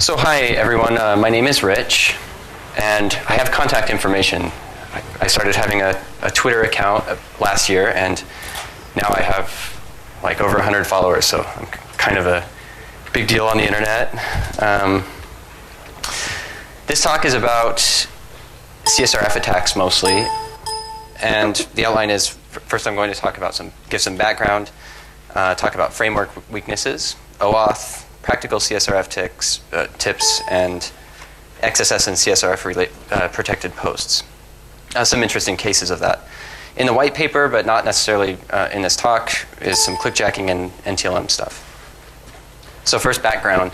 So hi everyone, my name is Rich, and I have contact information. I started having a Twitter account last year, and now I have like over 100 followers, so I'm kind of a big deal on the internet. This talk is about CSRF attacks mostly, and the outline is, first I'm going to talk about give some background, talk about framework weaknesses, OAuth, practical CSRF tips, and XSS and CSRF protected posts. Some interesting cases of that. In the white paper, but not necessarily in this talk, is some clickjacking and NTLM stuff. So first, background.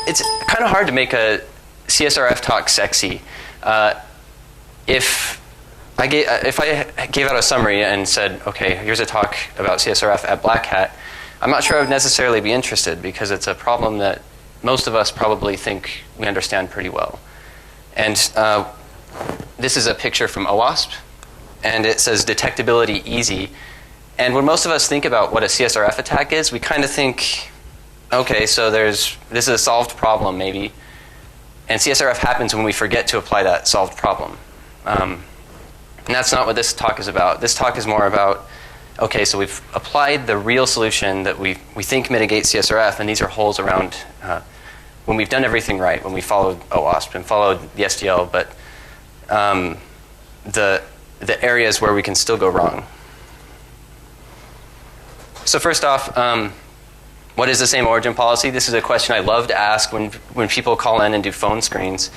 It's kind of hard to make a CSRF talk sexy. If I gave out a summary and said, okay, here's a talk about CSRF at Black Hat, I'm not sure I would necessarily be interested, because it's a problem that most of us probably think we understand pretty well. And this is a picture from OWASP, and it says detectability easy. And when most of us think about what a CSRF attack is, we kind of think, okay, so this is a solved problem maybe, and CSRF happens when we forget to apply that solved problem. And that's not what this talk is about. This talk is more about, okay, so we've applied the real solution that we think mitigates CSRF, and these are holes around when we've done everything right, when we followed OWASP and followed the SDL, but the areas where we can still go wrong. So first off, what is the same origin policy? This is a question I love to ask when people call in and do phone screens,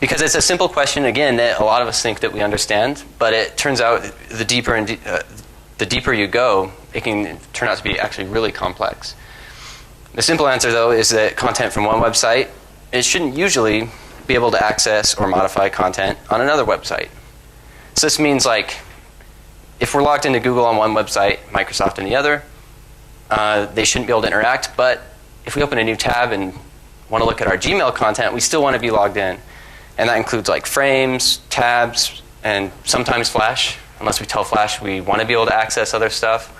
because it's a simple question, again, that a lot of us think that we understand, but it turns out the deeper you go, it can turn out to be actually really complex. The simple answer, though, is that content from one website, it shouldn't usually be able to access or modify content on another website. So this means, like, if we're logged into Google on one website, Microsoft on the other, they shouldn't be able to interact. But if we open a new tab and want to look at our Gmail content, we still want to be logged in. And that includes like frames, tabs, and sometimes Flash. Unless we tell Flash we want to be able to access other stuff.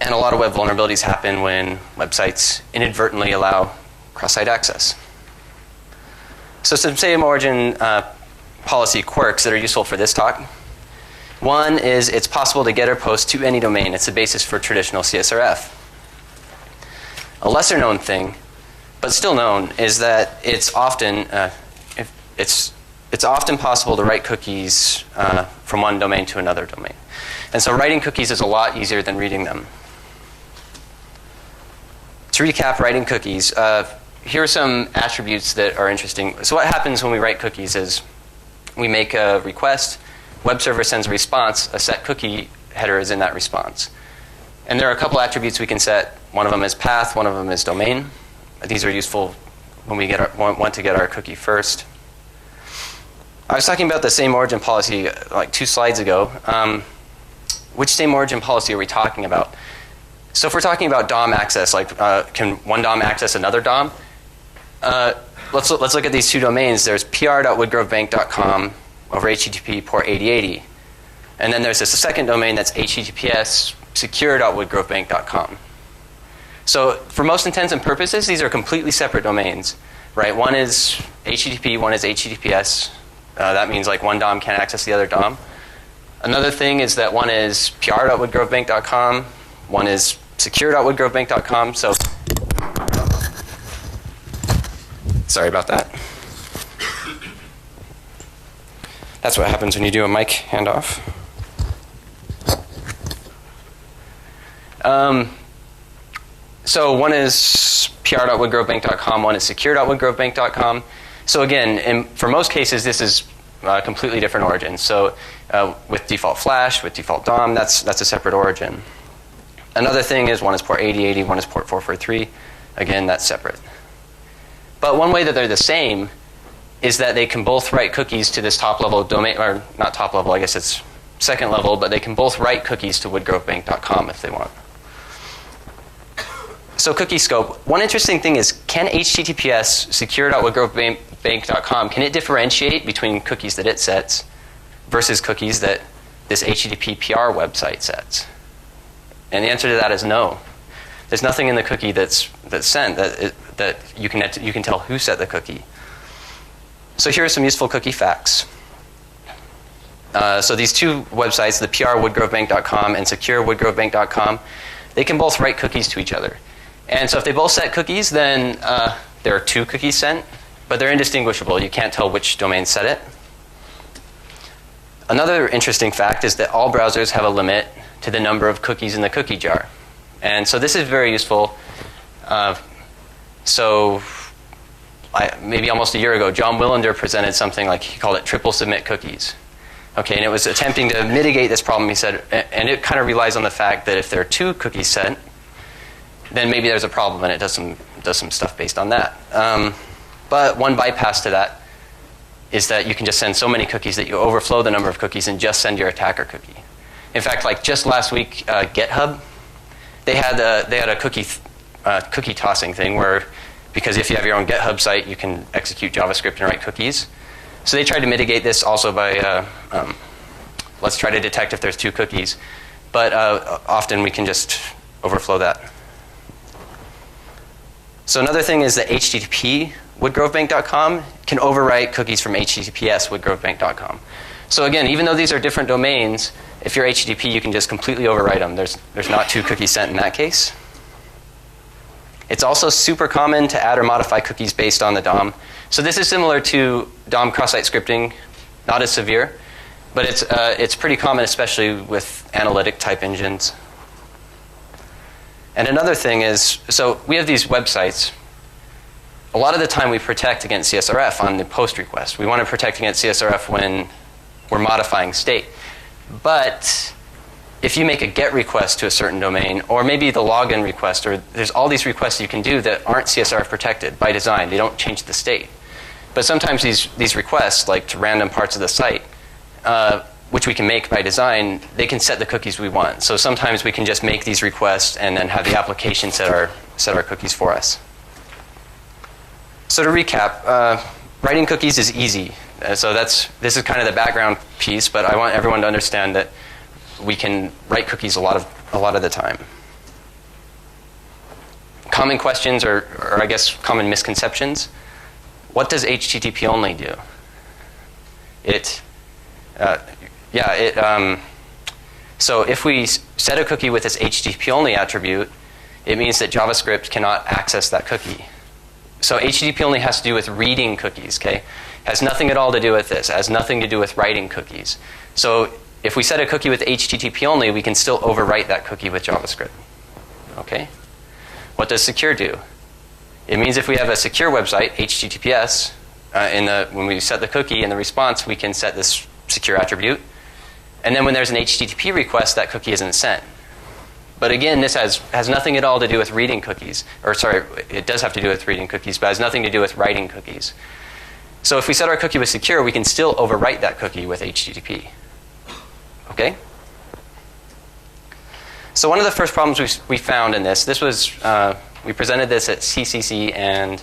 And a lot of web vulnerabilities happen when websites inadvertently allow cross-site access. So some same origin policy quirks that are useful for this talk. One is it's possible to get or post to any domain. It's the basis for traditional CSRF. A lesser known thing, but still known, is that it's often possible to write cookies from one domain to another domain. And so writing cookies is a lot easier than reading them. To recap writing cookies, here are some attributes that are interesting. So what happens when we write cookies is we make a request, web server sends a response, a set cookie header is in that response. And there are a couple attributes we can set. One of them is path, one of them is domain. These are useful when we want to get our cookie first. I was talking about the same origin policy like 2 slides ago. Which same origin policy are we talking about? So if we're talking about DOM access, like can one DOM access another DOM? Let's look at these 2 domains. There's pr.woodgrovebank.com over HTTP port 8080. And then there's this second domain that's HTTPS secure.woodgrovebank.com. So for most intents and purposes, these are completely separate domains, right? One is HTTP, one is HTTPS. That means like one DOM can't access the other DOM. Another thing is that one is pr.woodgrovebank.com, one is secure.woodgrovebank.com. So, sorry about that. That's what happens when you do a mic handoff. So one is pr.woodgrovebank.com, one is secure.woodgrovebank.com. So again, for most cases, this is completely different origins. So with default Flash, with default DOM, that's a separate origin. Another thing is one is port 8080, one is port 443. Again, that's separate. But one way that they're the same is that they can both write cookies to this top level domain, or not top level, I guess it's second level, but they can both write cookies to woodgrovebank.com if they want. So cookie scope. One interesting thing is, can HTTPS secure.woodgrovebank.com, can it differentiate between cookies that it sets versus cookies that this HTTP PR website sets? And the answer to that is no. There's nothing in the cookie that's sent that that you can tell who set the cookie. So here are some useful cookie facts. So these two websites, the prwoodgrovebank.com and securewoodgrovebank.com, they can both write cookies to each other. And so if they both set cookies, then there are 2 cookies sent, but they're indistinguishable. You can't tell which domain set it. Another interesting fact is that all browsers have a limit to the number of cookies in the cookie jar. And so this is very useful. Maybe almost a year ago, John Willender presented something like, he called it triple submit cookies. Okay, and it was attempting to mitigate this problem, he said, and it kind of relies on the fact that if there are 2 cookies sent, then maybe there's a problem, and it does some stuff based on that. But one bypass to that is that you can just send so many cookies that you overflow the number of cookies and just send your attacker cookie. In fact, like just last week, GitHub, they had a cookie tossing thing where, because if you have your own GitHub site, you can execute JavaScript and write cookies. So they tried to mitigate this also by, let's try to detect if there's 2 cookies. But often we can just overflow that. So another thing is that HTTP woodgrovebank.com can overwrite cookies from HTTPS woodgrovebank.com. So again, even though these are different domains, if you're HTTP, you can just completely overwrite them. There's not 2 cookies sent in that case. It's also super common to add or modify cookies based on the DOM. So this is similar to DOM cross-site scripting, not as severe, but it's pretty common, especially with analytic type engines. And another thing is, so we have these websites. A lot of the time we protect against CSRF on the post request. We want to protect against CSRF when we're modifying state. But if you make a GET request to a certain domain, or maybe the login request, or there's all these requests you can do that aren't CSRF protected by design. They don't change the state. But sometimes these requests, like to random parts of the site, which we can make by design, they can set the cookies we want. So sometimes we can just make these requests and then have the application set our cookies for us. So to recap, writing cookies is easy. So this is kind of the background piece, but I want everyone to understand that we can write cookies a lot of the time. Common questions or I guess common misconceptions. What does HTTP only do? So if we set a cookie with this HTTP only attribute, it means that JavaScript cannot access that cookie. So HTTP only has to do with reading cookies, okay? Has nothing at all to do with this. It has nothing to do with writing cookies. So if we set a cookie with HTTP only, we can still overwrite that cookie with JavaScript. Okay? What does secure do? It means if we have a secure website, HTTPS, when we set the cookie in the response, we can set this secure attribute. And then when there's an HTTP request, that cookie isn't sent. But again, this has nothing at all to do with reading cookies. Or sorry, it does have to do with reading cookies, but has nothing to do with writing cookies. So if we set our cookie with secure, we can still overwrite that cookie with HTTP. Okay? So one of the first problems we found in this was, we presented this at CCC and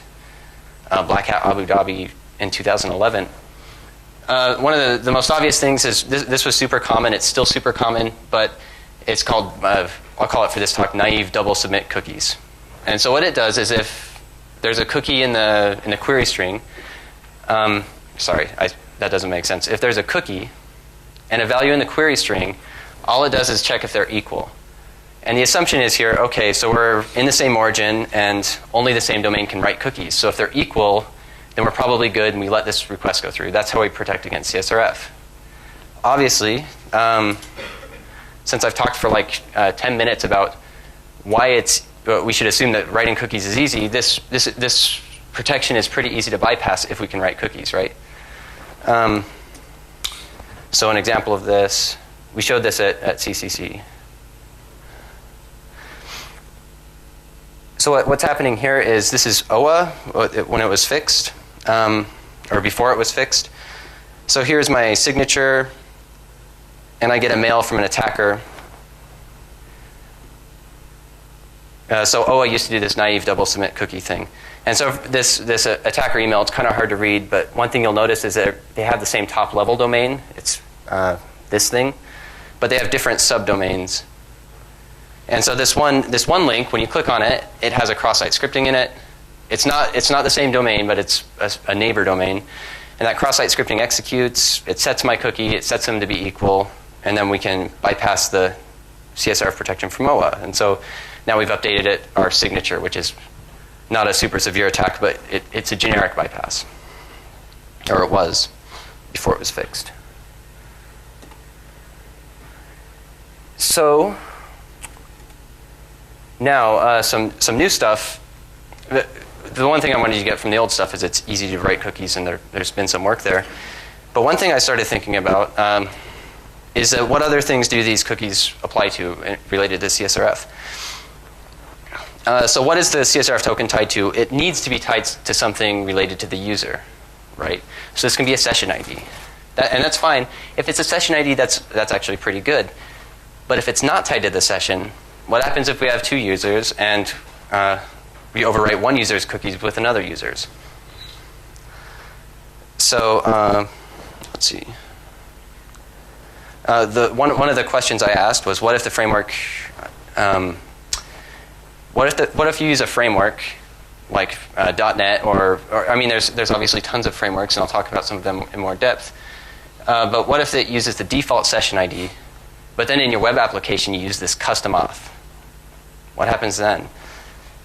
Black Hat Abu Dhabi in 2011. One of the most obvious things is this was super common. It's still super common, but it's called, I'll call it for this talk, naive double submit cookies. And so what it does is if there's a cookie in the query string, that doesn't make sense. If there's a cookie and a value in the query string, all it does is check if they're equal. And the assumption is here, okay, so we're in the same origin and only the same domain can write cookies. So if they're equal, then we're probably good and we let this request go through. That's how we protect against CSRF. Obviously, since I've talked for like 10 minutes about why we should assume that writing cookies is easy, this protection is pretty easy to bypass if we can write cookies, right? So an example of this, we showed this at CCC. So what's happening here is this is OA when it was fixed, or before it was fixed. So here's my signature, and I get a mail from an attacker. So OA used to do this naive double submit cookie thing. And so this attacker email, it's kind of hard to read, but one thing you'll notice is that they have the same top level domain. It's this thing, but they have different subdomains. And so this one link, when you click on it, it has a cross-site scripting in it. it's not the same domain, but it's a neighbor domain. And that cross-site scripting executes, it sets my cookie, it sets them to be equal, and then we can bypass the CSRF protection from OA. And so now we've updated our signature, which is not a super severe attack, but it's a generic bypass. Or it was, before it was fixed. So now some new stuff. The one thing I wanted you to get from the old stuff is it's easy to write cookies, and there's been some work there. But one thing I started thinking about is that what other things do these cookies apply to related to CSRF? So what is the CSRF token tied to? It needs to be tied to something related to the user, right? So this can be a session ID. And that's fine. If it's a session ID, that's actually pretty good. But if it's not tied to the session, what happens if we have two users and we overwrite one user's cookies with another user's? So let's see. One of the questions I asked was, what if the framework? What if you use a framework like .NET or I mean, there's obviously tons of frameworks, and I'll talk about some of them in more depth. But what if it uses the default session ID, but then in your web application you use this custom auth? What happens then?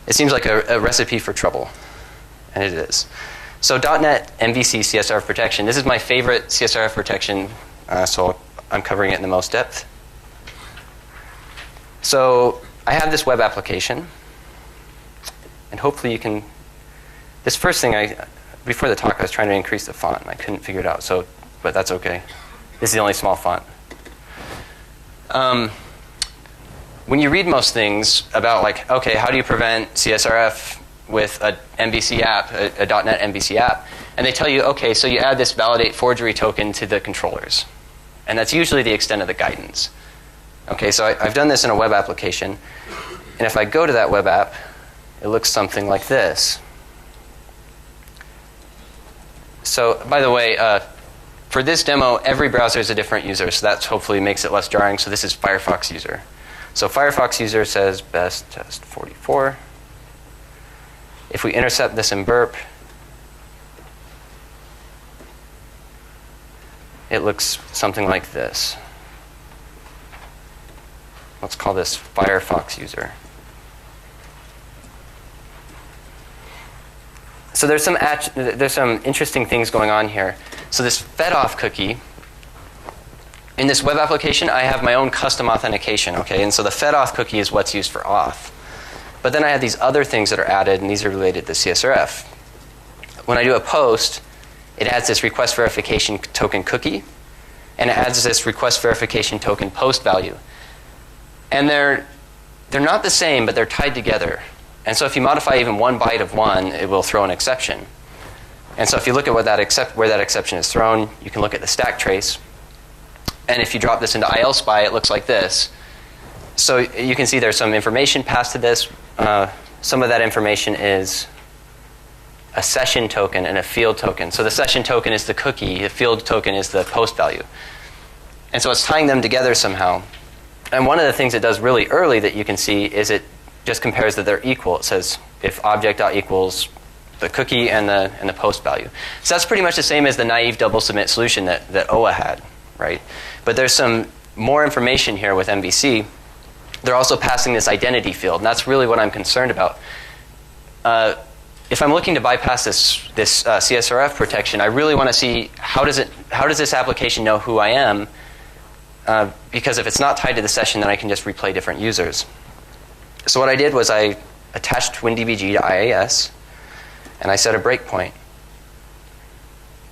It seems like a recipe for trouble, and it is. So .NET MVC CSRF Protection. This is my favorite CSRF protection, so I'm covering it in the most depth. So I have this web application, and hopefully you can. This first thing, before the talk, I was trying to increase the font, and I couldn't figure it out. But that's okay. This is the only small font. When you read most things about, like, okay, how do you prevent CSRF with a MVC app, a .NET MVC app, and they tell you, okay, so you add this validate forgery token to the controllers, and that's usually the extent of the guidance. Okay, so I've done this in a web application, and if I go to that web app, it looks something like this. So, by the way, for this demo, every browser is a different user, so that hopefully makes it less jarring. So this is Firefox user. So Firefox user says best test 44. If we intercept this in burp, it looks something like this. Let's call this Firefox user. So there's some interesting things going on here. So this fed-off cookie, in this web application, I have my own custom authentication, okay? And so the fed-off cookie is what's used for auth. But then I have these other things that are added, and these are related to CSRF. When I do a post, it adds this request verification token cookie, and it adds this request verification token post value. And they're not the same, but they're tied together. And so if you modify even one byte of one, it will throw an exception. And so if you look at where that exception is thrown, you can look at the stack trace. And if you drop this into ILSpy, it looks like this. So you can see there's some information passed to this. Some of that information is a session token and a field token. So the session token is the cookie. The field token is the post value. And so it's tying them together somehow. And one of the things it does really early that you can see is it just compares that they're equal. It says if object.equals the cookie and the post value. So that's pretty much the same as the naive double submit solution that OA had, right? But there's some more information here with MVC. They're also passing this identity field, and that's really what I'm concerned about. If I'm looking to bypass this CSRF protection, I really want to see how does this application know who I am? Because if it's not tied to the session, then I can just replay different users. So what I did was I attached WinDBG to IAS, and I set a breakpoint.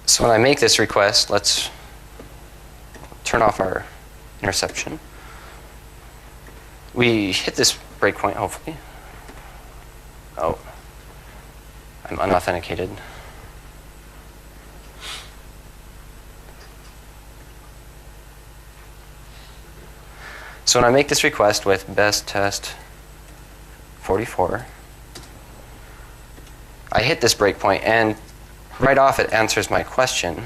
So when I make this request, let's turn off our interception. We hit this breakpoint, hopefully. Oh, I'm unauthenticated. So when I make this request with best test 44, I hit this breakpoint, and right off it answers my question.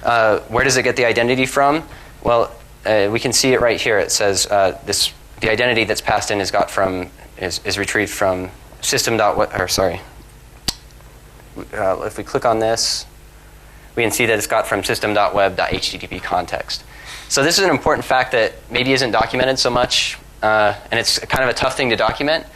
Where does it get the identity from? Well, we can see it right here. It says the identity that's passed in is retrieved from if we click on this, we can see that it's got from system.web.http context. So this is an important fact that maybe isn't documented so much, and it's kind of a tough thing to document.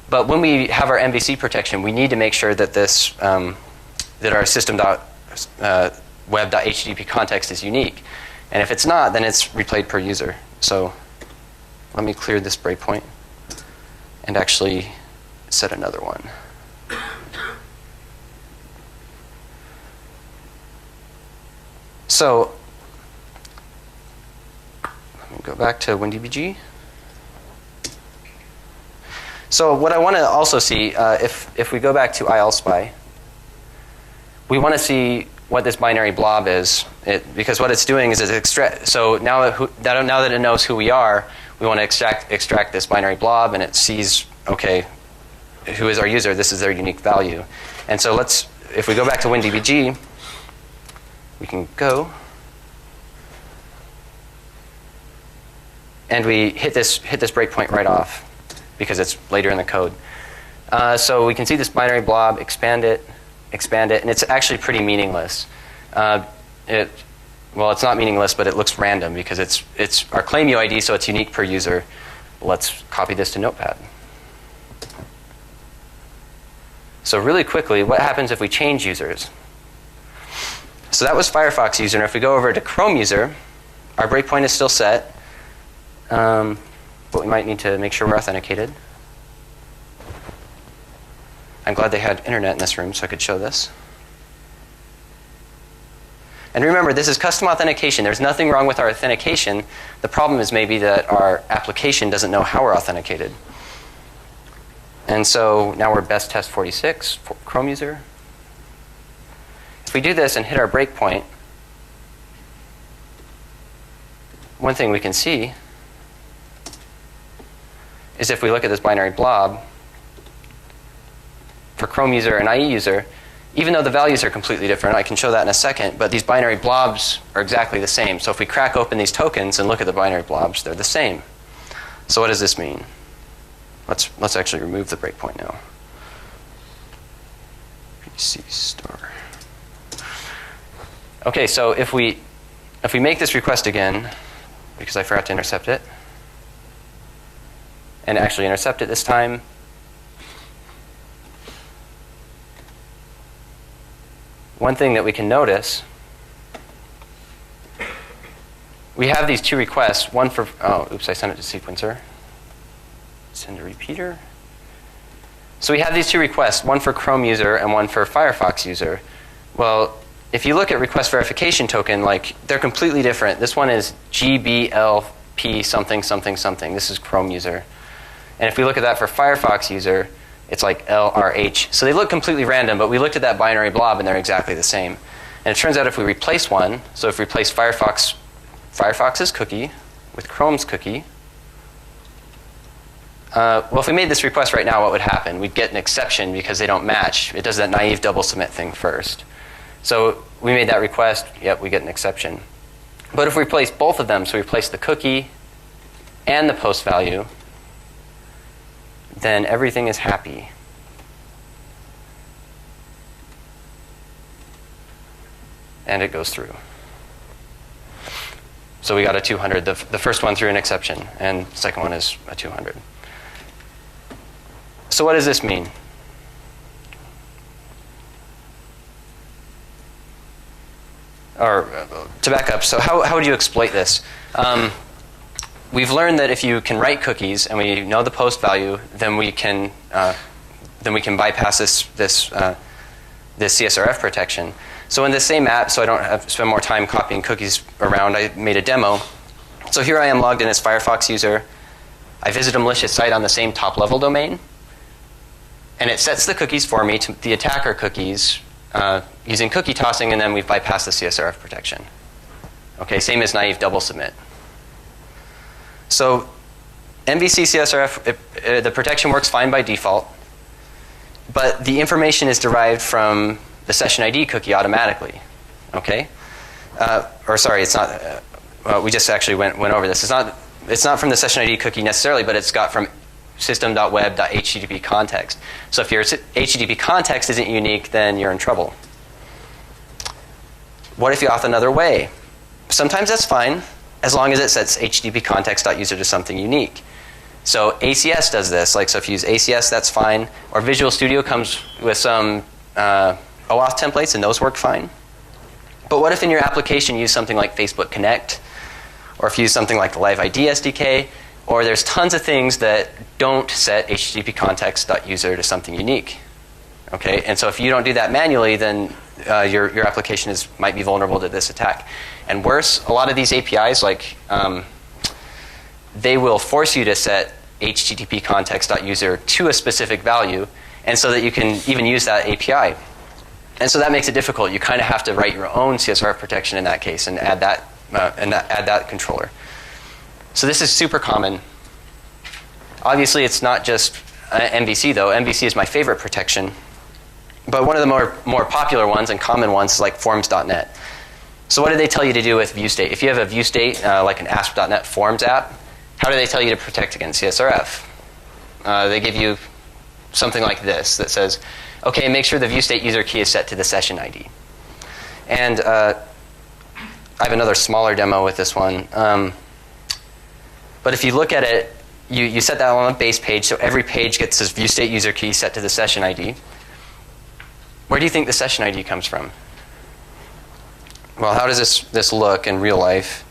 But when we have our MVC protection, we need to make sure that this that our system.web.http context is unique. And if it's not, then it's replayed per user. So let me clear this breakpoint and actually set another one. So let me go back to WinDBG. So what I want to also see, if we go back to ILSpy, we want to see what this binary blob is, because what it's doing is so now that it knows who we are, we want to extract this binary blob, and it sees, okay, who is our user? This is their unique value. And so if we go back to WinDBG, we can go, and we hit this breakpoint right off, because it's later in the code. So we can see this binary blob, expand it, and it's actually pretty meaningless. Well, it's not meaningless, but it looks random because it's our claim UID, so it's unique per user. Let's copy this to Notepad. So really quickly, what happens if we change users? So that was Firefox user, and if we go over to Chrome user, our breakpoint is still set, but we might need to make sure we're authenticated. I'm glad they had internet in this room so I could show this. And remember, this is custom authentication. There's nothing wrong with our authentication. The problem is maybe that our application doesn't know how we're authenticated. And so now we're best test 46 for Chrome user. If we do this and hit our breakpoint, one thing we can see is if we look at this binary blob, for Chrome user and IE user, even though the values are completely different, I can show that in a second, but these binary blobs are exactly the same. So if we crack open these tokens and look at the binary blobs, they're the same. So what does this mean? Let's actually remove the breakpoint now. PC star. Okay, so if we make this request again, because I forgot to intercept it, and actually intercept it this time, one thing that we can notice, we have these two requests, one for, oh, oops, I sent it to sequencer. Send a repeater. So we have these two requests, one for Chrome user and one for Firefox user. Well, if you look at request verification token, like, they're completely different. This one is GBLP something, something, something. This is Chrome user. And if we look at that for Firefox user, it's like LRH. So they look completely random, but we looked at that binary blob and they're exactly the same. And it turns out if we replace one, so if we replace Firefox's cookie with Chrome's cookie, well, if we made this request right now, what would happen? We'd get an exception because they don't match. It does that naive double submit thing first. So we made that request, yep, we get an exception. But if we replace both of them, so we replace the cookie and the post value, then everything is happy. And it goes through. So we got a 200. The first one threw an exception, and the second one is a 200. So what does this mean? Or to back up, so how would you exploit this? We've learned that if you can write cookies and we know the post value, then we can bypass this CSRF protection. So in this same app, so I don't have to spend more time copying cookies around, I made a demo. So here I am logged in as Firefox user. I visit a malicious site on the same top level domain, and it sets the cookies for me to the attacker cookies using cookie tossing, and then we've bypassed the CSRF protection. Okay, same as naive double submit. So MVC CSRF, the protection works fine by default, but the information is derived from the session ID cookie automatically. Okay, or sorry, it's not. We just actually went over this. It's not from the session ID cookie necessarily, but it's got from system.web.http context. So if your HTTP context isn't unique, then you're in trouble. What if you auth another way? Sometimes that's fine, as long as it sets HTTP context.user to something unique. So ACS does this. Like, so if you use ACS, that's fine. Or Visual Studio comes with some OAuth templates, and those work fine. But what if in your application you use something like Facebook Connect, or if you use something like the Live ID SDK, or there's tons of things that don't set HTTP context.user to something unique. Okay, and so if you don't do that manually, then your application might be vulnerable to this attack. And worse, a lot of these APIs, like they will force you to set HTTP context.user to a specific value, and so that you can even use that API. And so that makes it difficult. You kind of have to write your own CSRF protection in that case and add that controller. So this is super common. Obviously, it's not just MVC, though. MVC is my favorite protection. But one of the more popular ones and common ones is like forms.net. So what do they tell you to do with ViewState? If you have a ViewState, like an ASP.NET Forms app, how do they tell you to protect against CSRF? They give you something like this that says, okay, make sure the ViewState user key is set to the session ID. And I have another smaller demo with this one. But if you look at it, you set that on a base page, so every page gets this ViewState user key set to the session ID. Where do you think the session ID comes from? Well, how does this look in real life?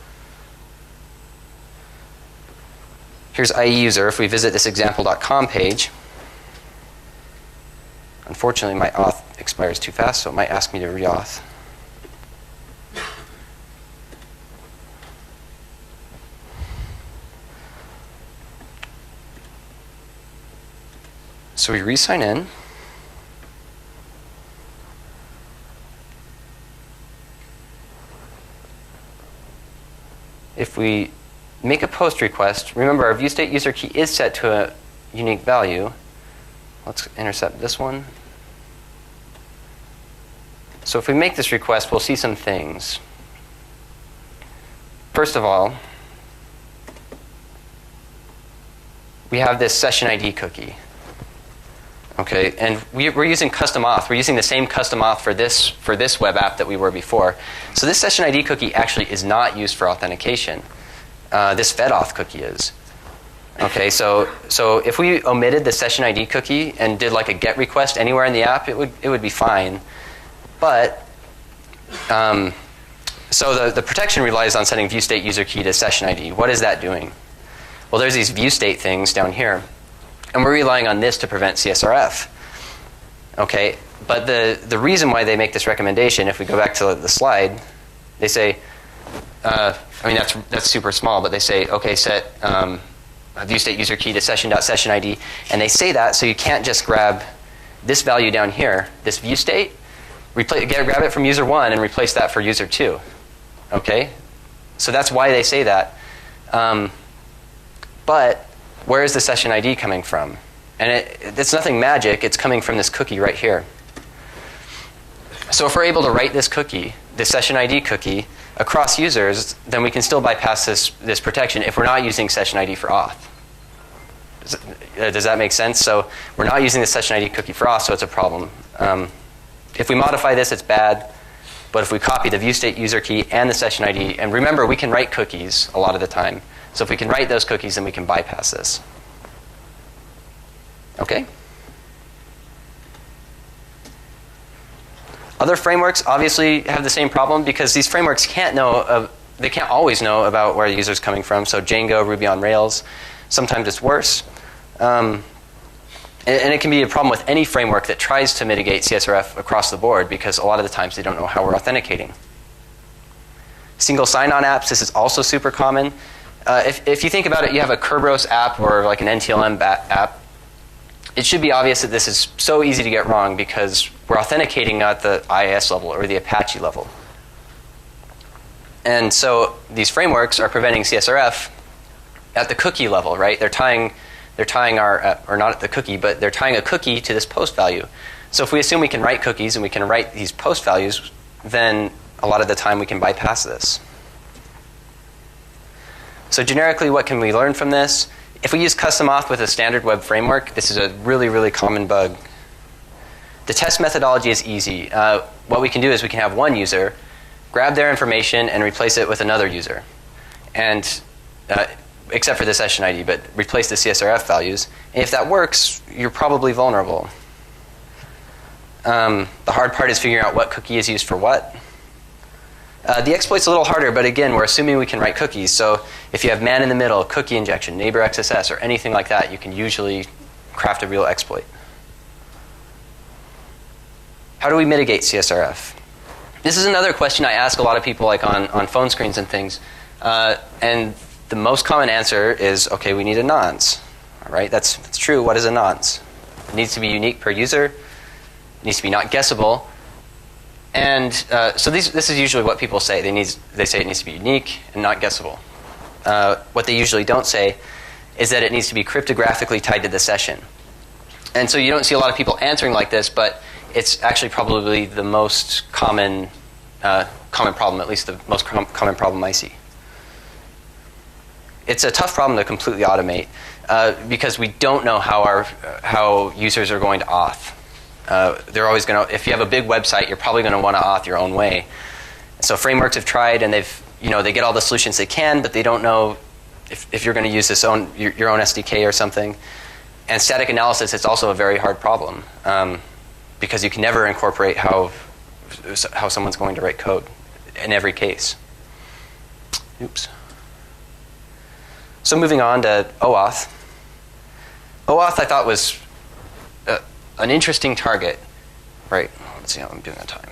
Here's IE user. If we visit this example.com page, unfortunately, my auth expires too fast, so it might ask me to reauth. So we re-sign in. If we make a post request, remember our ViewState user key is set to a unique value. Let's intercept this one. So if we make this request, we'll see some things. First of all, we have this session ID cookie. Okay, and we're using custom auth. We're using the same custom auth for this web app that we were before. So this session ID cookie actually is not used for authentication. This fedauth cookie is. Okay, so if we omitted the session ID cookie and did like a GET request anywhere in the app, it would be fine. But so the protection relies on setting ViewState user key to session ID. What is that doing? Well, there's these ViewState things down here. And we're relying on this to prevent CSRF. Okay, but the reason why they make this recommendation, if we go back to the slide, they say, I mean that's super small, but they say, okay, set a ViewState user key to session.session ID, and they say that so you can't just grab this value down here, this ViewState, grab it from user 1 and replace that for user 2. Okay, so that's why they say that. But where is the session ID coming from? And it's nothing magic. It's coming from this cookie right here. So if we're able to write this cookie, this session ID cookie, across users, then we can still bypass this protection if we're not using session ID for auth. Does that make sense? So we're not using the session ID cookie for auth, so it's a problem. If we modify this, it's bad. But if we copy the ViewState user key and the session ID, and remember, we can write cookies a lot of the time. So if we can write those cookies, then we can bypass this. Okay? Other frameworks obviously have the same problem because these frameworks can't always know about where the user is coming from. So Django, Ruby on Rails, sometimes it's worse. And it can be a problem with any framework that tries to mitigate CSRF across the board because a lot of the times they don't know how we're authenticating. Single sign-on apps, this is also super common. If you think about it, you have a Kerberos app or like an NTLM app. It should be obvious that this is so easy to get wrong because we're authenticating at the IIS level or the Apache level. And so these frameworks are preventing CSRF at the cookie level, right? They're tying our, or not at the cookie, but they're tying a cookie to this post value. So if we assume we can write cookies and we can write these post values, then a lot of the time we can bypass this. So generically, what can we learn from this? If we use custom auth with a standard web framework, this is a really, really common bug. The test methodology is easy. What we can do is we can have one user, grab their information, and replace it with another user. And except for the session ID, but replace the CSRF values. And if that works, you're probably vulnerable. The hard part is figuring out what cookie is used for what. The exploit's a little harder, but again, we're assuming we can write cookies. So if you have man in the middle, cookie injection, neighbor XSS, or anything like that, you can usually craft a real exploit. How do we mitigate CSRF? This is another question I ask a lot of people like on phone screens and things. And the most common answer is, okay, we need a nonce. All right, that's true. What is a nonce? It needs to be unique per user. It needs to be not guessable. And so this is usually what people say. They say it needs to be unique and not guessable. What they usually don't say is that it needs to be cryptographically tied to the session. And so you don't see a lot of people answering like this, but it's actually probably the most common problem, at least the most common problem I see. It's a tough problem to completely automate because we don't know how users are going to auth. They're always going to, if you have a big website, you're probably going to want to auth your own way. So frameworks have tried, and they get all the solutions they can, but they don't know if you're going to use your own SDK or something. And static analysis, it's also a very hard problem because you can never incorporate how someone's going to write code in every case. Oops. So moving on to OAuth. OAuth I thought was an interesting target. Right, let's see how I'm doing on time.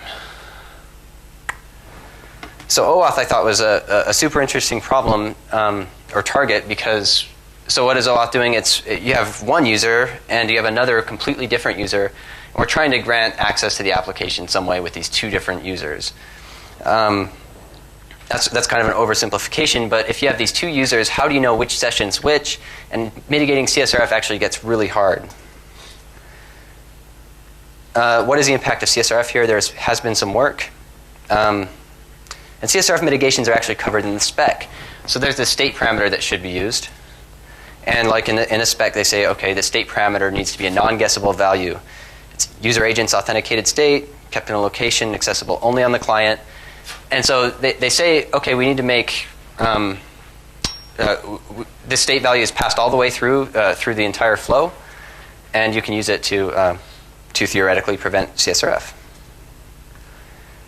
So OAuth I thought was a super interesting problem or target because, so what is OAuth doing? You have one user and you have another completely different user. And we're trying to grant access to the application some way with these two different users. That's kind of an oversimplification, but if you have these two users, how do you know which session's which? And mitigating CSRF actually gets really hard. What is the impact of CSRF here? There has been some work. And CSRF mitigations are actually covered in the spec. So there's this state parameter that should be used. And like in a spec, they say, okay, the state parameter needs to be a non-guessable value. It's user agent's authenticated state, kept in a location, accessible only on the client. And so they say, okay, we need to make this state value is passed all the way through the entire flow, and you can use it to theoretically prevent CSRF.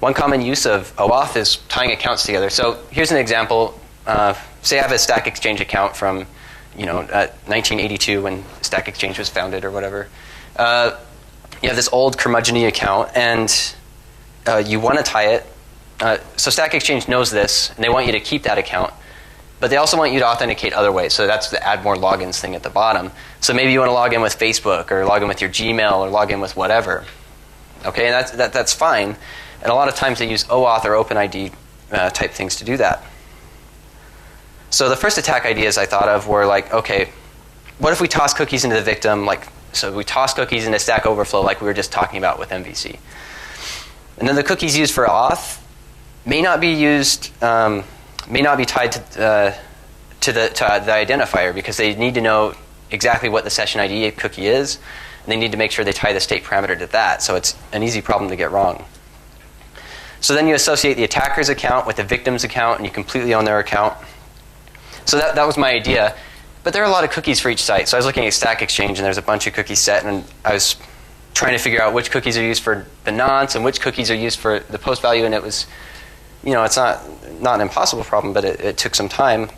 One common use of OAuth is tying accounts together. So here's an example. Say I have a Stack Exchange account from 1982 when Stack Exchange was founded or whatever. You have this old curmudgeon-y account, and you want to tie it. So Stack Exchange knows this, and they want you to keep that account. But they also want you to authenticate other ways. So that's the add more logins thing at the bottom. So maybe you want to log in with Facebook, or log in with your Gmail, or log in with whatever. Okay, and that's fine. And a lot of times they use OAuth or OpenID type things to do that. So the first attack ideas I thought of were like, okay, what if we toss cookies into the victim? So we toss cookies into Stack Overflow like we were just talking about with MVC. And then the cookies used for auth may not be used, may not be tied to the identifier because they need to know exactly what the session ID cookie is, and they need to make sure they tie the state parameter to that. So it's an easy problem to get wrong. So then you associate the attacker's account with the victim's account, and you completely own their account. So that was my idea. But there are a lot of cookies for each site. So I was looking at Stack Exchange, and there's a bunch of cookies set, and I was trying to figure out which cookies are used for the nonce and which cookies are used for the post value, and it was, it's not an impossible problem, but it took some time.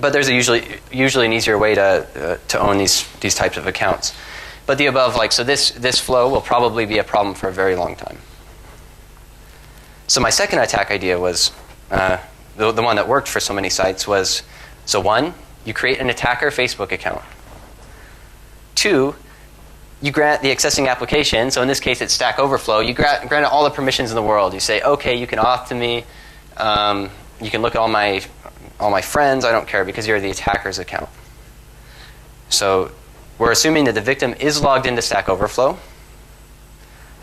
But there's usually an easier way to own these types of accounts. But the above, so this flow will probably be a problem for a very long time. So my second attack idea was, the one that worked for so many sites was, so one, you create an attacker Facebook account. Two, you grant the accessing application, so in this case it's Stack Overflow, you grant it all the permissions in the world. You say, okay, you can auth to me, you can look at all my friends, I don't care because you're the attacker's account. So we're assuming that the victim is logged into Stack Overflow,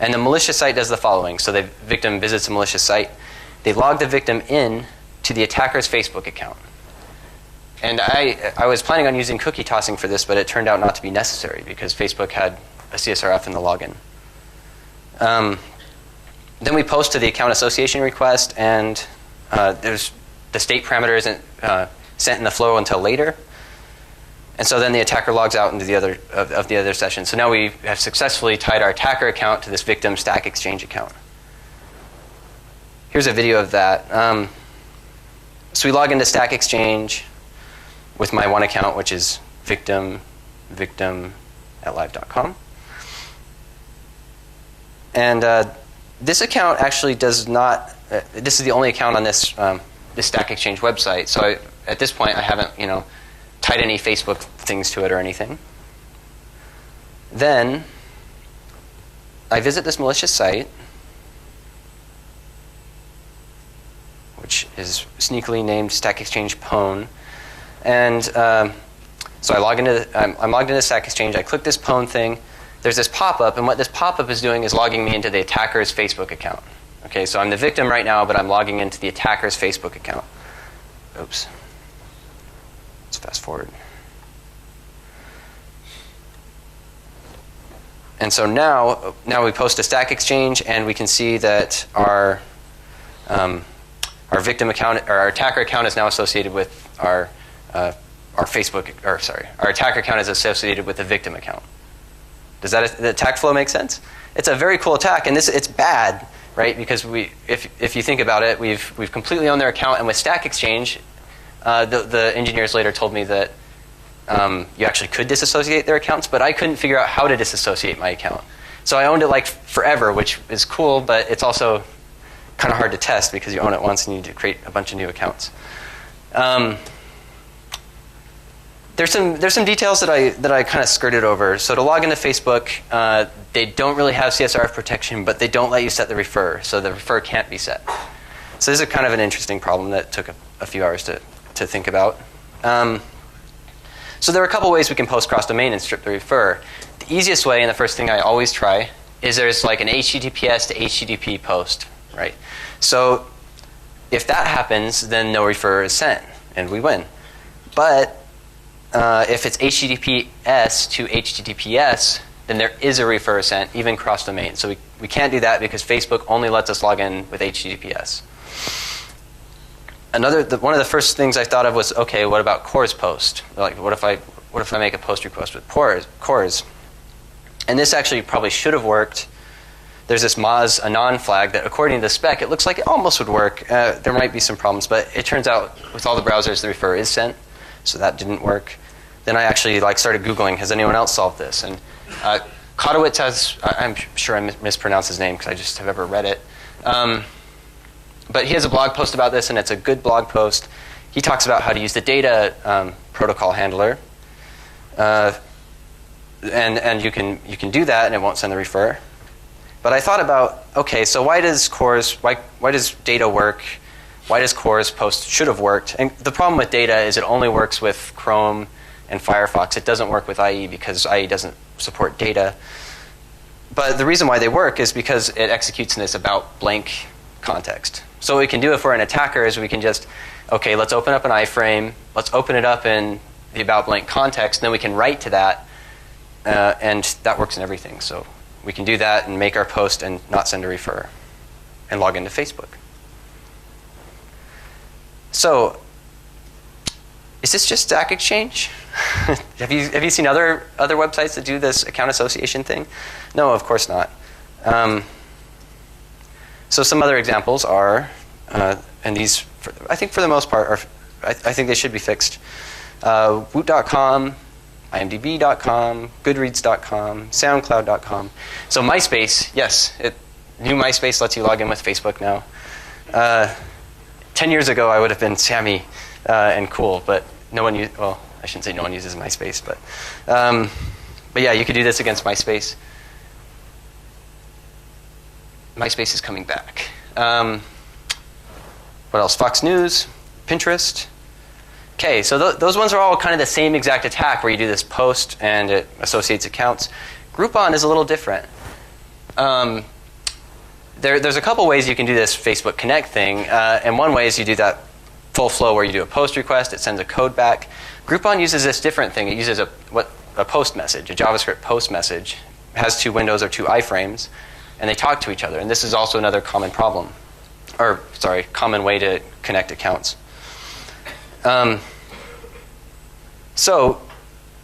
and the malicious site does the following. So the victim visits a malicious site, they log the victim in to the attacker's Facebook account. And I was planning on using cookie tossing for this, but it turned out not to be necessary because Facebook had a CSRF in the login. Then we post to the account association request, and there's the state parameter isn't sent in the flow until later. And so then the attacker logs out into the other session. So now we have successfully tied our attacker account to this victim Stack Exchange account. Here's a video of that. So we log into Stack Exchange with my one account, which is victim@live.com. And this account actually does not, this is the only account on this, this Stack Exchange website. So at this point, I haven't, tied any Facebook things to it or anything. Then I visit this malicious site, which is sneakily named Stack Exchange Pwn. And so I'm logged into Stack Exchange. I click this Pwn thing. There's this pop-up, and what this pop-up is doing is logging me into the attacker's Facebook account. Okay, so I'm the victim right now, but I'm logging into the attacker's Facebook account. Oops. Let's fast forward. And so now we post to Stack Exchange, and we can see that our victim account, or our attacker account, is now associated with our Facebook, or sorry, our attacker account is associated with the victim account. Does the attack flow make sense? It's a very cool attack, and it's bad, right? Because if you think about it, we've completely owned their account, and with Stack Exchange, the engineers later told me that you actually could disassociate their accounts, but I couldn't figure out how to disassociate my account. So I owned it like forever, which is cool, but it's also kind of hard to test because you own it once and you need to create a bunch of new accounts. There's some details that I kind of skirted over. So to log into Facebook, they don't really have CSRF protection, but they don't let you set the refer, so the refer can't be set. So this is kind of an interesting problem that took a few hours to think about. So there are a couple ways we can post cross-domain and strip the refer. The easiest way, and the first thing I always try, is there's like an HTTPS to HTTP post, right? So if that happens, then no refer is sent, and we win. But if it's HTTPS to HTTPS, then there is a refer sent, even cross-domain. So we can't do that because Facebook only lets us log in with HTTPS. One of the first things I thought of was, okay, what about CORS post? Like, what if I make a post request with CORS? And this actually probably should have worked. There's this Moz Anon flag that, according to the spec, it looks like it almost would work. There might be some problems, but it turns out with all the browsers, the refer is sent, so that didn't work. Then I actually started Googling, has anyone else solved this? And Kotowitz has, I'm sure I mispronounced his name because I just have ever read it. But he has a blog post about this, and it's a good blog post. He talks about how to use the data protocol handler. And you can do that, and it won't send the refer. But I thought about, okay, so why does data work? Why does CORS post should have worked? And the problem with data is it only works with Chrome and Firefox. It doesn't work with IE because IE doesn't support data. But the reason why they work is because it executes in this about blank context. So what we can do if we're an attacker is we can just, okay, let's open up an iframe. Let's open it up in the about blank context. And then we can write to that. And that works in everything. So we can do that and make our post and not send a refer and log into Facebook. So is this just Stack Exchange? Have you seen other websites that do this account association thing? No, of course not. So some other examples are, and these, I think for the most part, I think they should be fixed. Woot.com, imdb.com, goodreads.com, soundcloud.com. So MySpace, yes, new MySpace lets you log in with Facebook now. 10 years ago, I would have been Sammy and cool, but no one used, well, I shouldn't say no one uses MySpace, but yeah, you could do this against MySpace. MySpace is coming back. What else? Fox News, Pinterest. Okay, so those ones are all kind of the same exact attack where you do this post and it associates accounts. Groupon is a little different. There's a couple ways you can do this Facebook Connect thing, and one way is you do that full flow where you do a post request, it sends a code back. Groupon uses this different thing. It uses a post message, a JavaScript post message. It has 2 windows or 2 iframes, and they talk to each other. And this is also another common problem, or sorry, common way to connect accounts. So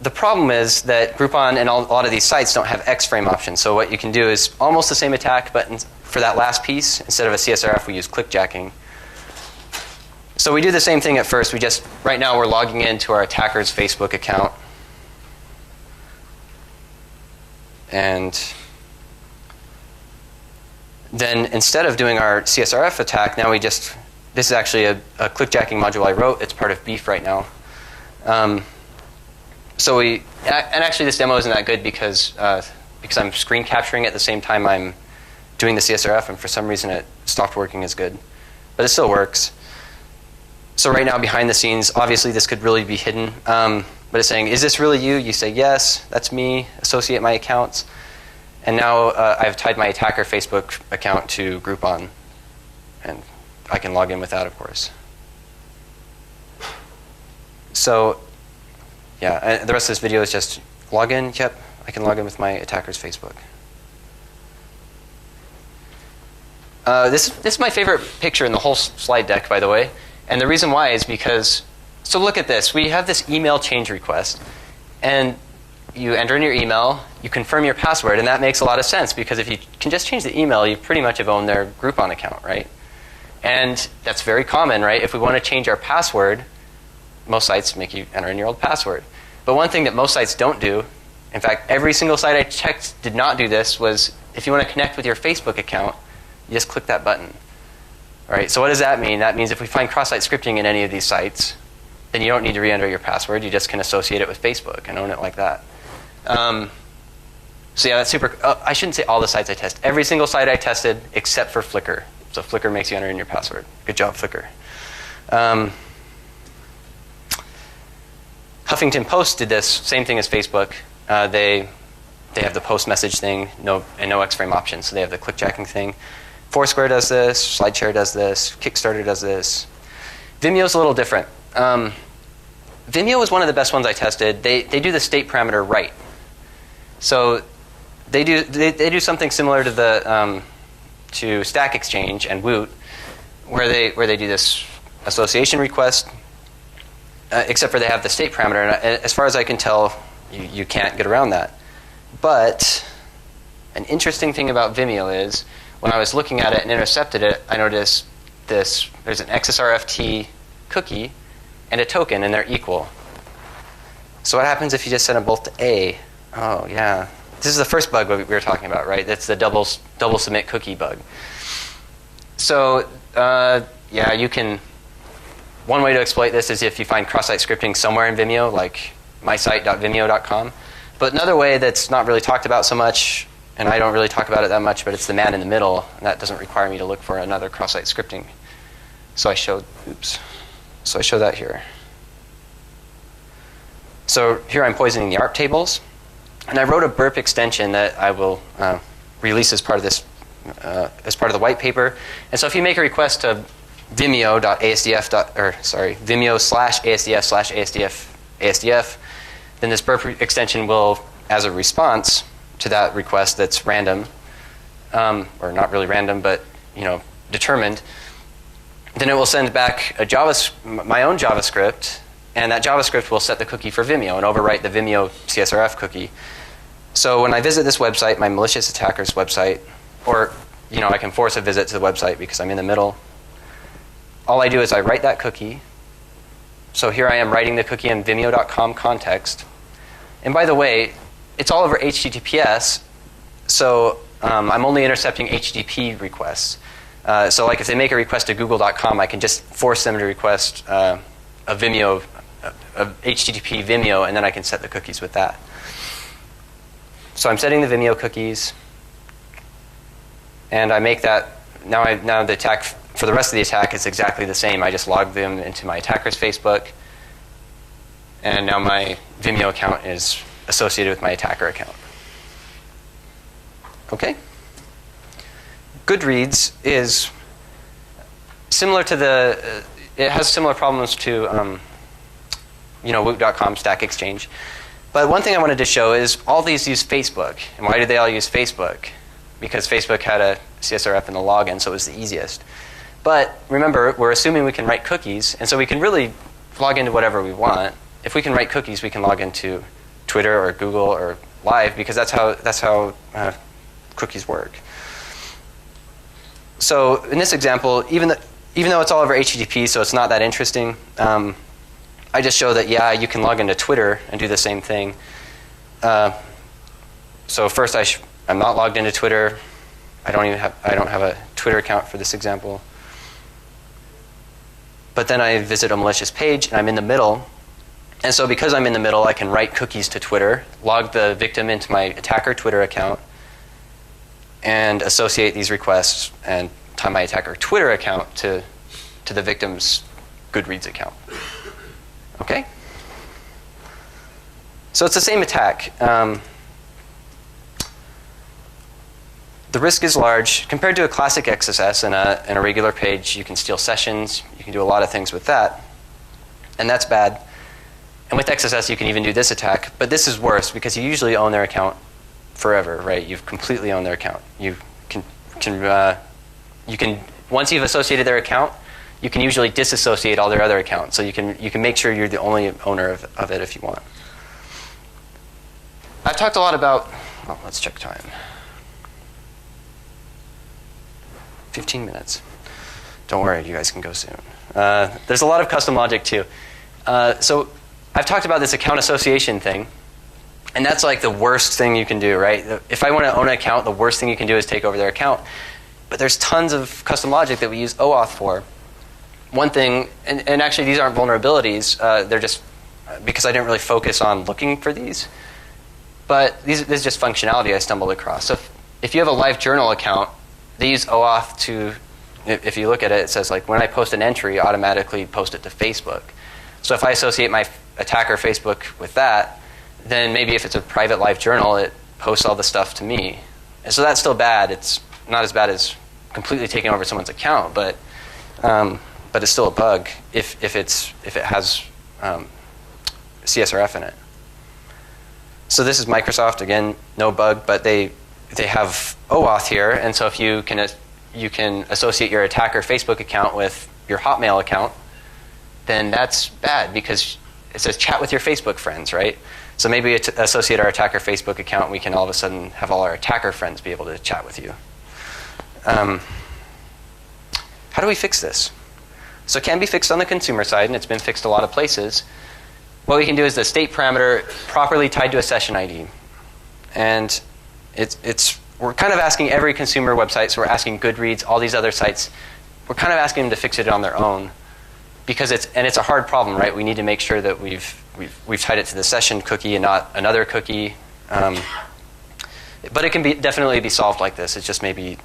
the problem is that Groupon and a lot of these sites don't have X-frame options. So what you can do is almost the same attack, but for that last piece, instead of a CSRF, we use clickjacking. So we do the same thing at first. Right now we're logging into our attacker's Facebook account. And then instead of doing our CSRF attack, now this is actually a clickjacking module I wrote. It's part of Beef right now. And actually this demo isn't that good because I'm screen capturing at the same time I'm doing the CSRF, and for some reason it stopped working as good. But it still works. So right now behind the scenes, obviously this could really be hidden, but it's saying, is this really you? You say, yes, that's me, associate my accounts. And now I've tied my attacker Facebook account to Groupon, and I can log in with that, of course. So yeah, and the rest of this video is just log in. Yep, I can log in with my attacker's Facebook. This is my favorite picture in the whole slide deck, by the way. And the reason why is because, so look at this. We have this email change request. And you enter in your email, you confirm your password, and that makes a lot of sense because if you can just change the email, you pretty much have owned their Groupon account, right? And that's very common, right? If we want to change our password, most sites make you enter in your old password. But one thing that most sites don't do, in fact, every single site I checked did not do this, was if you want to connect with your Facebook account, you just click that button. All right, so what does that mean? That means if we find cross-site scripting in any of these sites, then you don't need to re-enter your password. You just can associate it with Facebook and own it like that. So yeah, that's super. I shouldn't say all the sites I test. Every single site I tested except for Flickr. So Flickr makes you enter in your password. Good job, Flickr. Huffington Post did this, same thing as Facebook. They have the post message thing, no X-frame option, so they have the clickjacking thing. Foursquare does this, SlideShare does this, Kickstarter does this. Vimeo's a little different. Vimeo was one of the best ones I tested. They do the state parameter right. So they do something similar to the to Stack Exchange and Woot, where they do this association request, except for they have the state parameter. And as far as I can tell, you can't get around that. But an interesting thing about Vimeo is when I was looking at it and intercepted it, I noticed there's an XSRFT cookie and a token, and they're equal. So what happens if you just set them both to A? Oh, yeah. This is the first bug we were talking about, right? That's the double submit cookie bug. So, yeah, you can... One way to exploit this is if you find cross-site scripting somewhere in Vimeo, like mysite.vimeo.com. But another way that's not really talked about so much, and I don't really talk about it that much, but it's the man in the middle, and that doesn't require me to look for another cross-site scripting. So I show that here. So here I'm poisoning the ARP tables, and I wrote a burp extension that I will release as part of this, as part of the white paper. And so if you make a request to Vimeo.asdf/asdf/asdf, then this burp extension will, as a response to that request that's random, or not really random, but determined, then it will send back my own JavaScript, and that JavaScript will set the cookie for Vimeo and overwrite the Vimeo CSRF cookie. So when I visit this website, my malicious attacker's website, or I can force a visit to the website because I'm in the middle, all I do is I write that cookie. So here I am writing the cookie in Vimeo.com context. And by the way, it's all over HTTPS, so I'm only intercepting HTTP requests. So like if they make a request to Google.com, I can just force them to request a HTTP Vimeo, and then I can set the cookies with that. So I'm setting the Vimeo cookies, and I make that. Now the attack for the rest of the attack is exactly the same. I just log them into my attacker's Facebook, and now my Vimeo account is associated with my attacker account. Okay. Goodreads is similar to it has similar problems to Woot.com Stack Exchange. But one thing I wanted to show is all these use Facebook. And why do they all use Facebook? Because Facebook had a CSRF in the login, so it was the easiest. But remember, we're assuming we can write cookies, and so we can really log into whatever we want. If we can write cookies, we can log into Twitter or Google or Live, because that's how cookies work. So in this example, even though it's all over HTTP, so it's not that interesting, I just show that, yeah, you can log into Twitter and do the same thing. So first, I'm not logged into Twitter. I don't have a Twitter account for this example. But then I visit a malicious page, and I'm in the middle. And so because I'm in the middle, I can write cookies to Twitter, log the victim into my attacker Twitter account, and associate these requests and tie my attacker Twitter account to the victim's Goodreads account. Okay? So it's the same attack. The risk is large. Compared to a classic XSS and a regular page, you can steal sessions. You can do a lot of things with that. And that's bad. And with XSS, you can even do this attack. But this is worse because you usually own their account forever, right? You've completely owned their account. You can once you've associated their account, you can usually disassociate all their other accounts. So you can make sure you're the only owner of it if you want. I've talked a lot about, well, let's check time. 15 minutes. Don't worry, you guys can go soon. There's a lot of custom logic too. So I've talked about this account association thing, and that's like the worst thing you can do, right? If I want to own an account, the worst thing you can do is take over their account. But there's tons of custom logic that we use OAuth for. One thing, and actually these aren't vulnerabilities, they're just because I didn't really focus on looking for these. But this is just functionality I stumbled across. So if you have a live journal account, they use OAuth to, if you look at it, it says like when I post an entry, automatically post it to Facebook. So if I associate my attacker Facebook with that, then maybe if it's a private live journal, it posts all the stuff to me. And so that's still bad. It's not as bad as completely taking over someone's account, but it's still a bug if it has CSRF in it. So this is Microsoft, again, no bug, but they have OAuth here, and so if you can associate your attacker Facebook account with your Hotmail account, then that's bad because it says chat with your Facebook friends, right? So maybe we associate our attacker Facebook account, and we can all of a sudden have all our attacker friends be able to chat with you. How do we fix this? So it can be fixed on the consumer side, and it's been fixed a lot of places. What we can do is the state parameter properly tied to a session ID. And we're kind of asking every consumer website, so we're asking Goodreads, all these other sites, we're kind of asking them to fix it on their own. Because it's a hard problem, right? We need to make sure that we've tied it to the session cookie and not another cookie. But it can definitely be solved like this. It's just maybe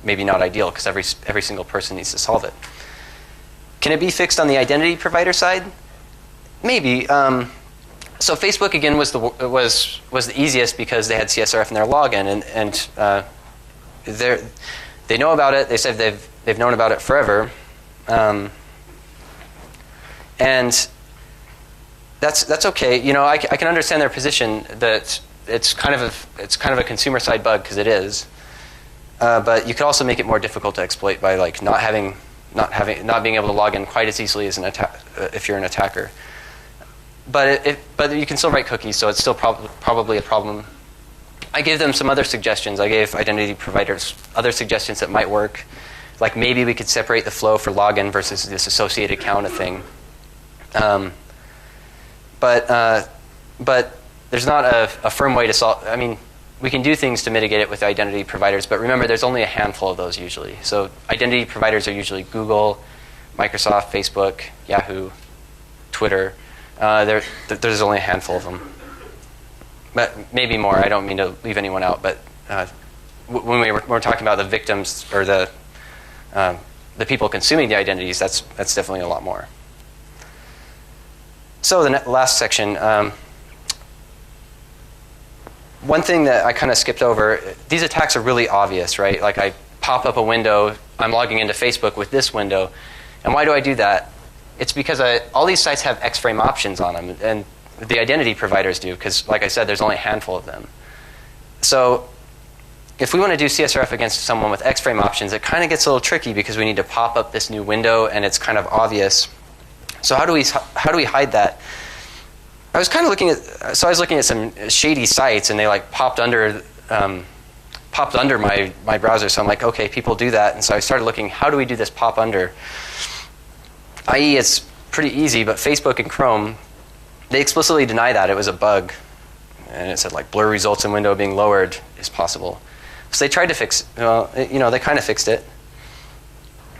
not ideal because every single person needs to solve it. Can it be fixed on the identity provider side? Maybe. So Facebook again was the easiest because they had CSRF in their login, and they know about it. They said they've known about it forever, and that's okay. You know, I can understand their position that it's kind of a consumer side bug because it is, but you could also make it more difficult to exploit by like not being able to log in quite as easily as if you're an attacker. But you can still write cookies, so it's still probably a problem. I gave them some other suggestions. I gave identity providers other suggestions that might work. Like maybe we could separate the flow for login versus this associated account thing. But there's not a firm way to solve. I mean, we can do things to mitigate it with identity providers, but remember, there's only a handful of those usually. So identity providers are usually Google, Microsoft, Facebook, Yahoo, Twitter. There's only a handful of them. But maybe more. I don't mean to leave anyone out, but when we're talking about the victims or the people consuming the identities, that's definitely a lot more. So the last section, one thing that I kind of skipped over, these attacks are really obvious, right? Like I pop up a window, I'm logging into Facebook with this window. And why do I do that? It's because all these sites have X-frame options on them, and the identity providers do, because like I said, there's only a handful of them. So if we want to do CSRF against someone with X-frame options, it kind of gets a little tricky because we need to pop up this new window, and it's kind of obvious. So how do we hide that? I was kind of looking at some shady sites, and they like popped under my browser. So I'm like, okay, people do that, and so I started looking, how do we do this pop under? I.e., it's pretty easy, but Facebook and Chrome, they explicitly deny that it was a bug, and it said like blur results in window being lowered is possible. So they tried to fix, they kind of fixed it,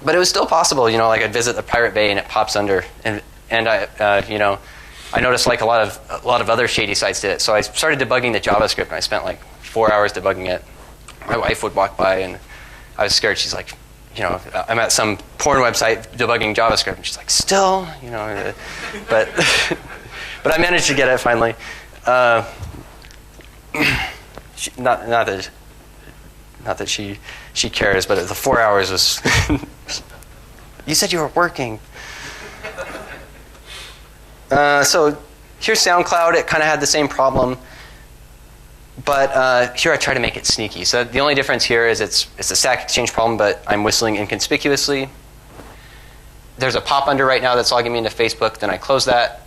but it was still possible. Like I'd visit the Pirate Bay and it pops under, and I noticed like a lot of other shady sites did it. So I started debugging the JavaScript, and I spent like 4 hours debugging it. My wife would walk by, and I was scared. She's like, I'm at some porn website debugging JavaScript, and she's like, still, but but I managed to get it finally. Not that she cares, but the 4 hours was. You said you were working. So here's SoundCloud. It kind of had the same problem, but here I try to make it sneaky. So the only difference here is it's a stack exchange problem, but I'm whistling inconspicuously. There's a pop under right now that's logging me into Facebook. Then I close that,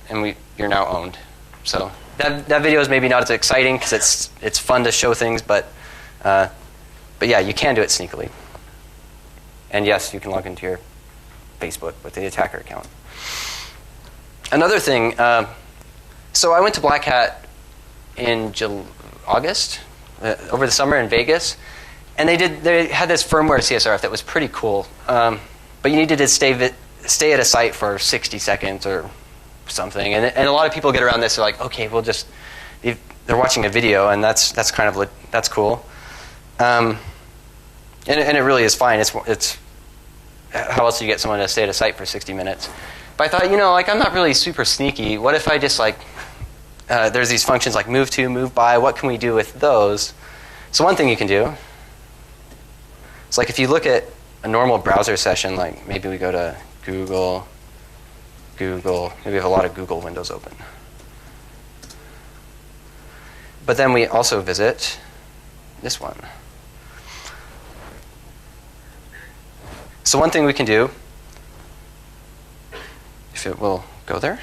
and you're now owned. So that video is maybe not as exciting because it's fun to show things, but yeah, you can do it sneakily. And yes, you can log into your Facebook with the attacker account. Another thing, so I went to Black Hat in August, over the summer in Vegas, and they had this firmware CSRF that was pretty cool, but you needed to stay at a site for 60 seconds or something, and a lot of people get around this. They're like, okay, they're watching a video, and that's cool, and it really is fine. It's how else do you get someone to stay at a site for 60 minutes? But I thought, I'm not really super sneaky. What if I just there's these functions like move to, move by. What can we do with those? So one thing you can do is if you look at a normal browser session, like maybe we go to Google, maybe we have a lot of Google windows open. But then we also visit this one. So one thing we can do, if it will go there.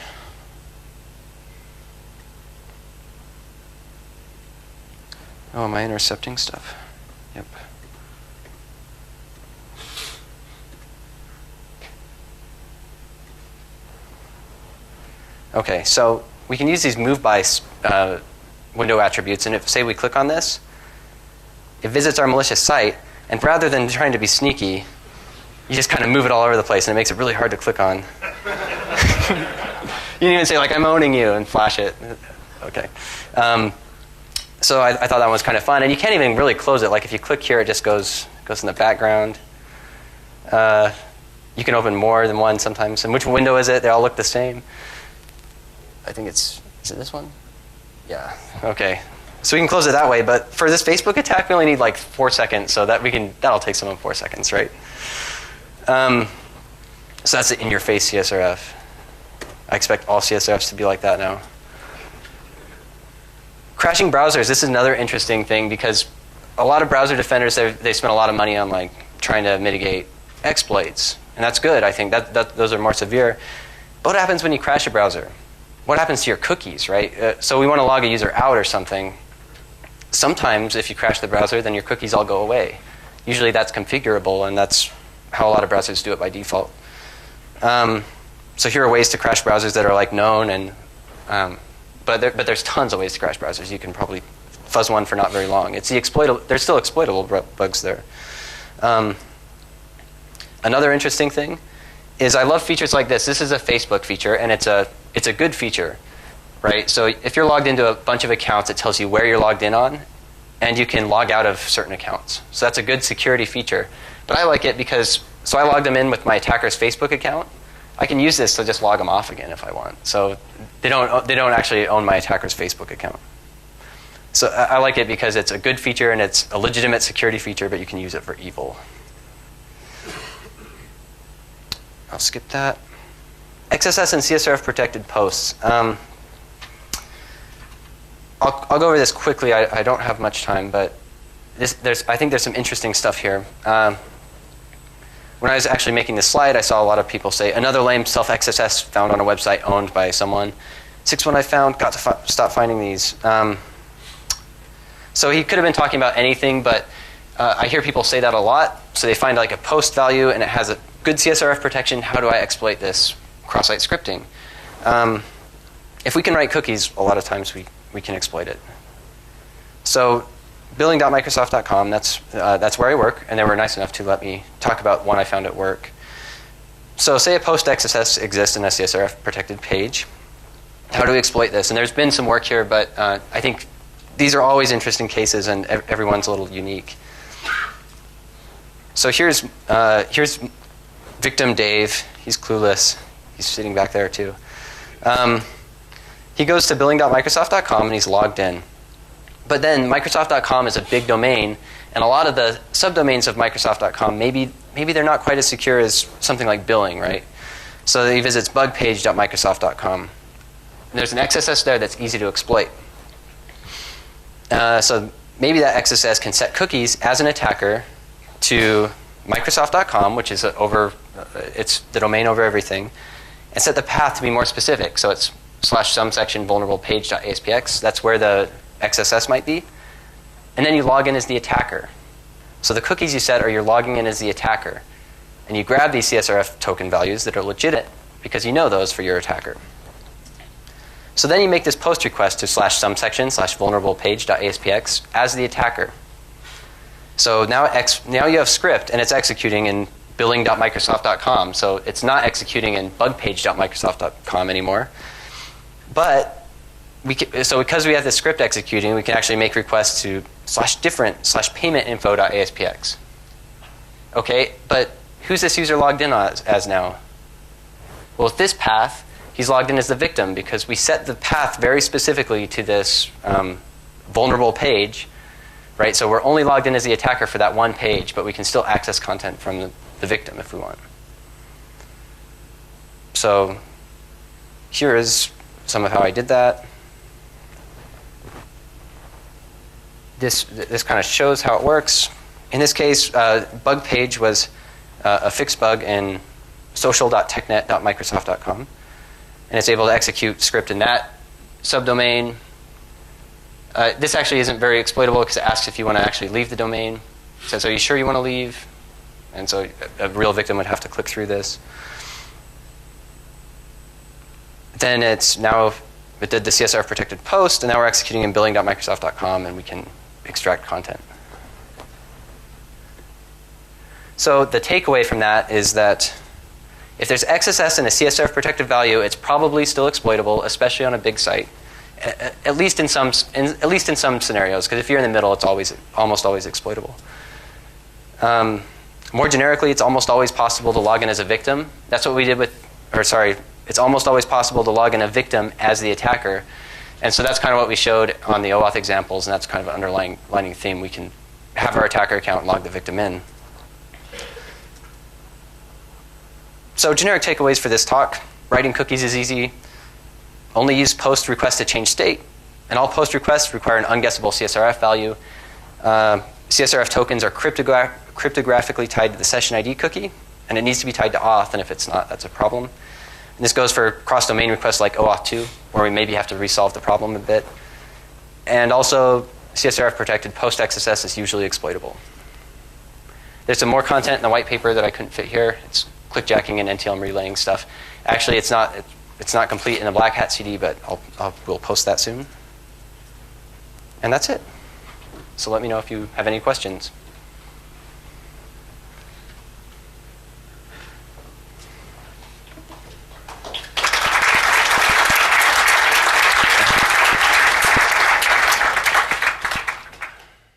Oh, am I intercepting stuff? Yep. Okay, so we can use these move by window attributes, and if, say, we click on this, it visits our malicious site, and rather than trying to be sneaky, you just kind of move it all over the place, and it makes it really hard to click on. You can even say, I'm owning you, and flash it. Okay. So I thought that one was kind of fun, and you can't even really close it. If you click here, it just goes in the background. You can open more than one sometimes. And which window is it? They all look the same. I think is it this one? Yeah. Okay. So we can close it that way, but for this Facebook attack, we only need 4 seconds, so that'll take someone 4 seconds, right? So that's the in-your-face CSRF. I expect all CSRFs to be like that now. Crashing browsers, this is another interesting thing because a lot of browser defenders, they spend a lot of money on trying to mitigate exploits. And that's good. I think that those are more severe. But what happens when you crash a browser? What happens to your cookies, right? So we want to log a user out or something. Sometimes if you crash the browser, then your cookies all go away. Usually that's configurable, and that's how a lot of browsers do it by default. So here are ways to crash browsers that are known, and but there's tons of ways to crash browsers. You can probably fuzz one for not very long. It's there's still exploitable bugs there. Another interesting thing is I love features like this. This is a Facebook feature, and it's a good feature, right? So if you're logged into a bunch of accounts, it tells you where you're logged in on, and you can log out of certain accounts. So that's a good security feature. But I like it because, so I logged them in with my attacker's Facebook account. I can use this to just log them off again if I want. So they don't actually own my attacker's Facebook account. So I like it because it's a good feature and it's a legitimate security feature, but you can use it for evil. I'll skip that. XSS and CSRF protected posts. I'll go over this quickly. I don't have much time, but I think there's some interesting stuff here. When I was actually making this slide, I saw a lot of people say, another lame self-XSS found on a website owned by someone. Sixth one I found, got to stop finding these. So he could have been talking about anything, but I hear people say that a lot. So they find like a post value and it has a good CSRF protection. How do I exploit this cross-site scripting? If we can write cookies, a lot of times we can exploit it. So billing.microsoft.com, that's where I work, and they were nice enough to let me talk about one I found at work. So say a post XSS exists in a CSRF protected page. How do we exploit this? And there's been some work here, but I think these are always interesting cases, and everyone's a little unique. So here's victim Dave. He's clueless. He's sitting back there too. He goes to billing.microsoft.com and he's logged in. But then Microsoft.com is a big domain, and a lot of the subdomains of Microsoft.com, maybe they're not quite as secure as something like billing, right? So he visits bugpage.microsoft.com. There's an XSS there that's easy to exploit. So maybe that XSS can set cookies as an attacker to Microsoft.com, which is it's the domain over everything, and set the path to be more specific. So it's /subsection vulnerable page.aspx. That's where the XSS might be. And then you log in as the attacker. So the cookies you set are you're logging in as the attacker. And you grab these CSRF token values that are legitimate because you know those for your attacker. So then you make this post request to /subsection /vulnerable page.aspx as the attacker. So now you have script, and it's executing in billing.microsoft.com. So it's not executing in bugpage.microsoft.com anymore. But because we have the script executing, we can actually make requests to /different/paymentinfo.aspx. Okay, but who's this user logged in as now? Well, with this path, he's logged in as the victim because we set the path very specifically to this vulnerable page, right? So we're only logged in as the attacker for that one page, but we can still access content from the victim if we want. So here is some of how I did that. This kind of shows how it works. In this case, bug page was a fixed bug in social.technet.microsoft.com. And it's able to execute script in that subdomain. This actually isn't very exploitable because it asks if you want to actually leave the domain. It says, are you sure you want to leave? And so a real victim would have to click through this. Then it did the CSRF protected post, and now we're executing in billing.microsoft.com, and we can extract content. So the takeaway from that is that if there's XSS and a CSRF protected value, it's probably still exploitable, especially on a big site. At least in some scenarios, because if you're in the middle, it's almost always exploitable. More generically, it's almost always possible to log in as a victim. That's what we did it's almost always possible to log in a victim as the attacker. And so that's kind of what we showed on the OAuth examples, and that's kind of an underlying theme. We can have our attacker account and log the victim in. So generic takeaways for this talk. Writing cookies is easy. Only use post request to change state. And all post requests require an unguessable CSRF value. CSRF tokens are cryptographically tied to the session ID cookie, and it needs to be tied to auth, and if it's not, that's a problem. And this goes for cross-domain requests like OAuth2, where we maybe have to resolve the problem a bit. And also, CSRF protected post XSS is usually exploitable. There's some more content in the white paper that I couldn't fit here. It's clickjacking and NTLM relaying stuff. Actually, it's not complete in the Black Hat CD, but we'll post that soon. And that's it. So let me know if you have any questions.